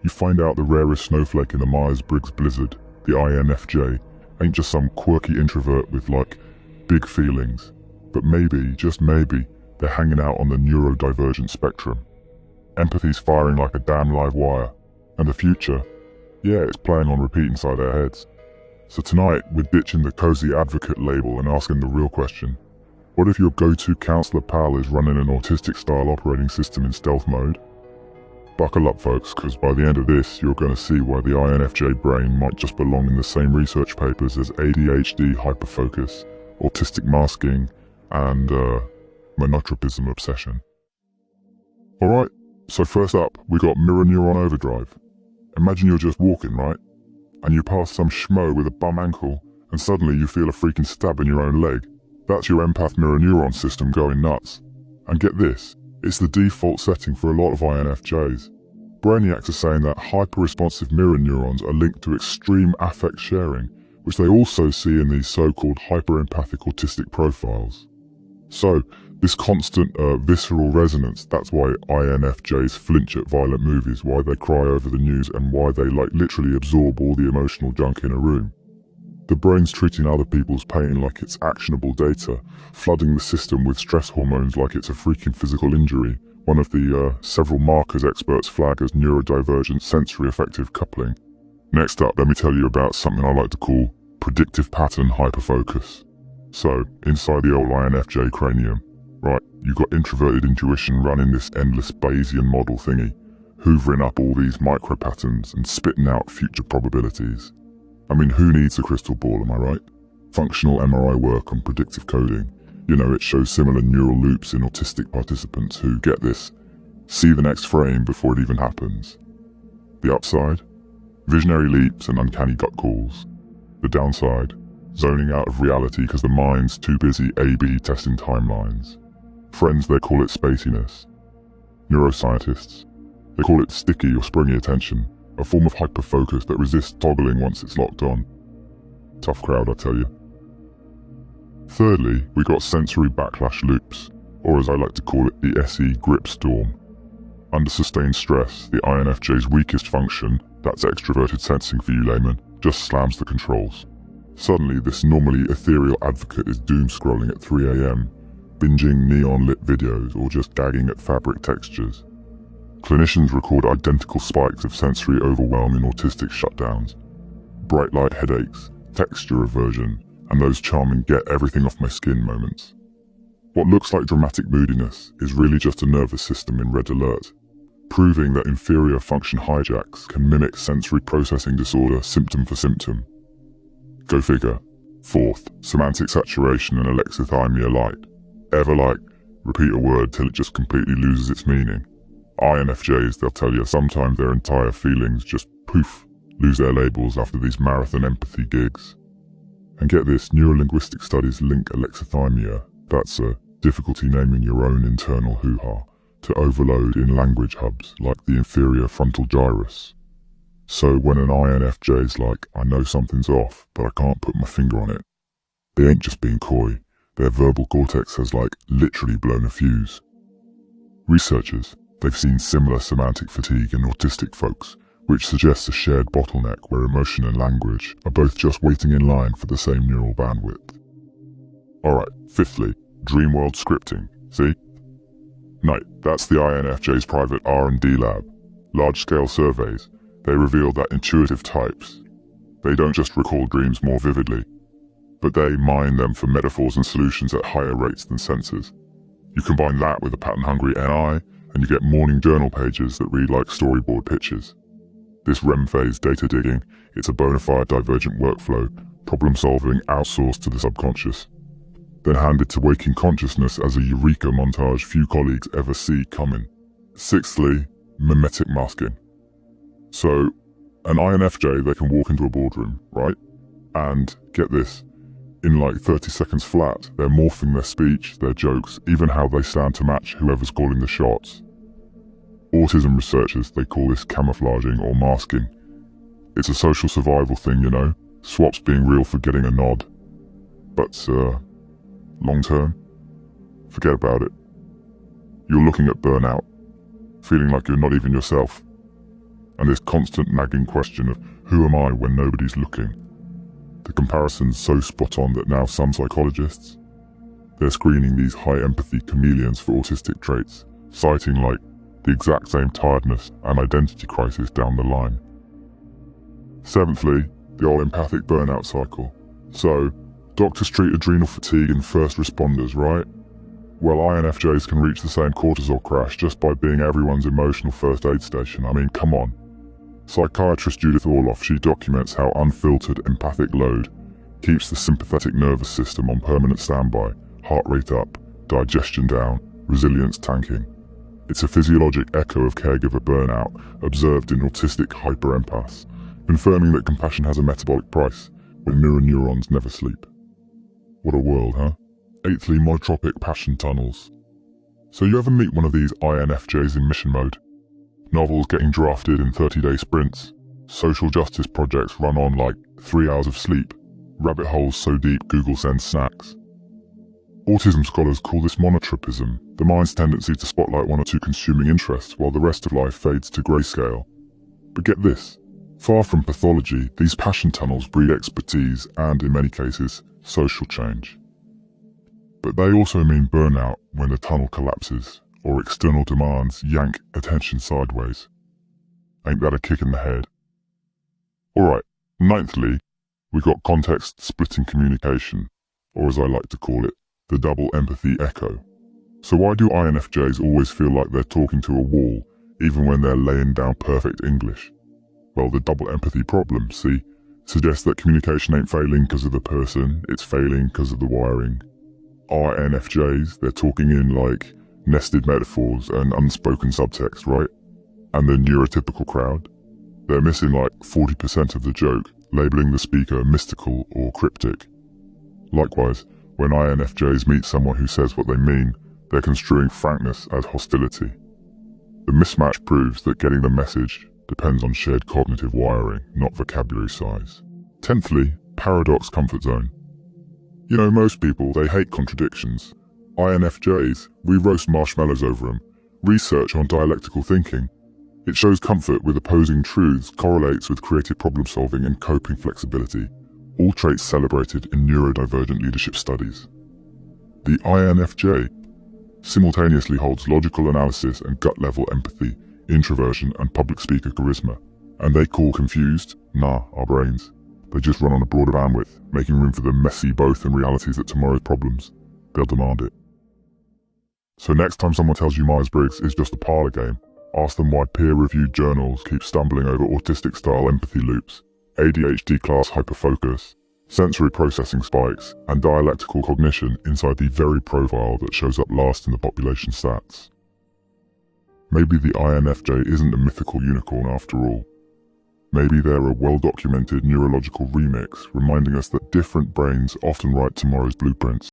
You find out the rarest snowflake in the Myers-Briggs blizzard, the INFJ, ain't just some quirky introvert with big feelings, but maybe, just maybe, they're hanging out on the neurodivergent spectrum. Empathy's firing like a damn live wire, and the future, yeah, it's playing on repeat inside their heads. So tonight, we're ditching the cozy advocate label and asking the real question. What if your go-to counselor pal is running an autistic-style operating system in stealth mode? Buckle up, folks, because by the end of this, you're going to see why the INFJ brain might just belong in the same research papers as ADHD hyperfocus, autistic masking, and monotropism obsession. Alright, so first up, we got mirror neuron overdrive. Imagine you're just walking, right? And you pass some schmo with a bum ankle, and suddenly you feel a freaking stab in your own leg. That's your empath mirror neuron system going nuts. And get this, it's the default setting for a lot of INFJs. Brainiacs are saying that hyper-responsive mirror neurons are linked to extreme affect sharing, which they also see in these so-called hyper-empathic autistic profiles. So, this constant visceral resonance, that's why INFJs flinch at violent movies, why they cry over the news, and why they literally absorb all the emotional junk in a room. The brain's treating other people's pain like it's actionable data, flooding the system with stress hormones like it's a freaking physical injury, one of the several markers experts flag as neurodivergent sensory affective coupling. Next up, let me tell you about something I like to call predictive pattern hyperfocus. So, inside the old INFJ cranium, right, you got introverted intuition running this endless Bayesian model thingy, hoovering up all these micro patterns and spitting out future probabilities. I mean, who needs a crystal ball, am I right? Functional MRI work on predictive coding. You know, it shows similar neural loops in autistic participants who, get this, see the next frame before it even happens. The upside? Visionary leaps and uncanny gut calls. The downside? Zoning out of reality because the mind's too busy A/B testing timelines. Friends, they call it spaciness. Neuroscientists, they call it sticky or springy attention, a form of hyperfocus that resists toggling once it's locked on. Tough crowd, I tell you. Thirdly, we got sensory backlash loops, or as I like to call it, the SE grip storm. Under sustained stress, the INFJ's weakest function, that's extroverted sensing for you laymen, just slams the controls. Suddenly, this normally ethereal advocate is doom-scrolling at 3 AM, binging neon-lit videos or just gagging at fabric textures. Clinicians record identical spikes of sensory overwhelm in autistic shutdowns, bright light headaches, texture aversion, and those charming get-everything-off-my-skin moments. What looks like dramatic moodiness is really just a nervous system in red alert, proving that inferior function hijacks can mimic sensory processing disorder symptom for symptom. Go figure. Fourth, semantic saturation and alexithymia light. Ever repeat a word till it just completely loses its meaning. INFJs, they'll tell you sometimes their entire feelings just poof, lose their labels after these marathon empathy gigs. And get this, neurolinguistic studies link alexithymia, that's a difficulty naming your own internal hoo-ha, to overload in language hubs like the inferior frontal gyrus. So when an INFJ's like, I know something's off, but I can't put my finger on it, they ain't just being coy, their verbal cortex has literally blown a fuse. Researchers, they've seen similar semantic fatigue in autistic folks, which suggests a shared bottleneck where emotion and language are both just waiting in line for the same neural bandwidth. Alright, fifthly, dream world scripting, see? Night, that's the INFJ's private R&D lab. Large-scale surveys, they reveal that intuitive types, they don't just recall dreams more vividly, but they mine them for metaphors and solutions at higher rates than sensors. You combine that with a pattern-hungry NI, and you get morning journal pages that read like storyboard pictures. This REM phase data digging, it's a bona fide divergent workflow, problem-solving outsourced to the subconscious, then handed to waking consciousness as a eureka montage few colleagues ever see coming. Sixthly, mimetic masking. So, an INFJ, they can walk into a boardroom, right? And, get this, in 30 seconds flat, they're morphing their speech, their jokes, even how they stand to match whoever's calling the shots. Autism researchers, they call this camouflaging or masking. It's a social survival thing, you know, swaps being real for getting a nod. But, long term, forget about it. You're looking at burnout, feeling like you're not even yourself. and this constant nagging question of who am I when nobody's looking. The comparison's so spot on that now some psychologists, they're screening these high empathy chameleons for autistic traits, citing like the exact same tiredness and identity crisis down the line. Seventhly, the old empathic burnout cycle. So, doctors treat adrenal fatigue in first responders, right? Well, INFJs can reach the same cortisol crash just by being everyone's emotional first aid station. I mean, come on. Psychiatrist Judith Orloff, she documents how unfiltered empathic load keeps the sympathetic nervous system on permanent standby, heart rate up, digestion down, resilience tanking. It's a physiologic echo of caregiver burnout observed in autistic hyperempaths, confirming that compassion has a metabolic price when mirror neurons never sleep. What a world, huh? Eighthly, monotropic passion tunnels. So you ever meet one of these INFJs in mission mode? Novels getting drafted in 30-day sprints, social justice projects run on like 3 hours of sleep, rabbit holes so deep Google sends snacks. Autism scholars call this monotropism, the mind's tendency to spotlight one or two consuming interests while the rest of life fades to grayscale. But get this, far from pathology, these passion tunnels breed expertise and, in many cases, social change. But they also mean burnout when the tunnel collapses, or external demands yank attention sideways. Ain't that a kick in the head? Alright, ninthly, we got context-splitting communication, or as I like to call it, the double empathy echo. So why do INFJs always feel like they're talking to a wall, even when they're laying down perfect English? Well, the double empathy problem, see, suggests that communication ain't failing because of the person, it's failing because of the wiring. INFJs, they're talking in like nested metaphors and unspoken subtext, right? And the neurotypical crowd, they're missing like 40% of the joke, labeling the speaker mystical or cryptic. Likewise, when INFJs meet someone who says what they mean, they're construing frankness as hostility. The mismatch proves that getting the message depends on shared cognitive wiring, not vocabulary size. Tenthly, paradox comfort zone. You know, most people, they hate contradictions. INFJs, we roast marshmallows over them. Research on dialectical thinking. It shows comfort with opposing truths correlates with creative problem solving and coping flexibility, all traits celebrated in neurodivergent leadership studies. The INFJ simultaneously holds logical analysis and gut-level empathy, introversion and public speaker charisma, and they call confused, nah, our brains. They just run on a broader bandwidth, making room for the messy both and realities that tomorrow's problems, they'll demand it. So next time someone tells you Myers-Briggs is just a parlor game, ask them why peer-reviewed journals keep stumbling over autistic-style empathy loops, ADHD-class hyperfocus, sensory processing spikes, and dialectical cognition inside the very profile that shows up last in the population stats. Maybe the INFJ isn't a mythical unicorn after all. Maybe they're a well-documented neurological remix reminding us that different brains often write tomorrow's blueprints.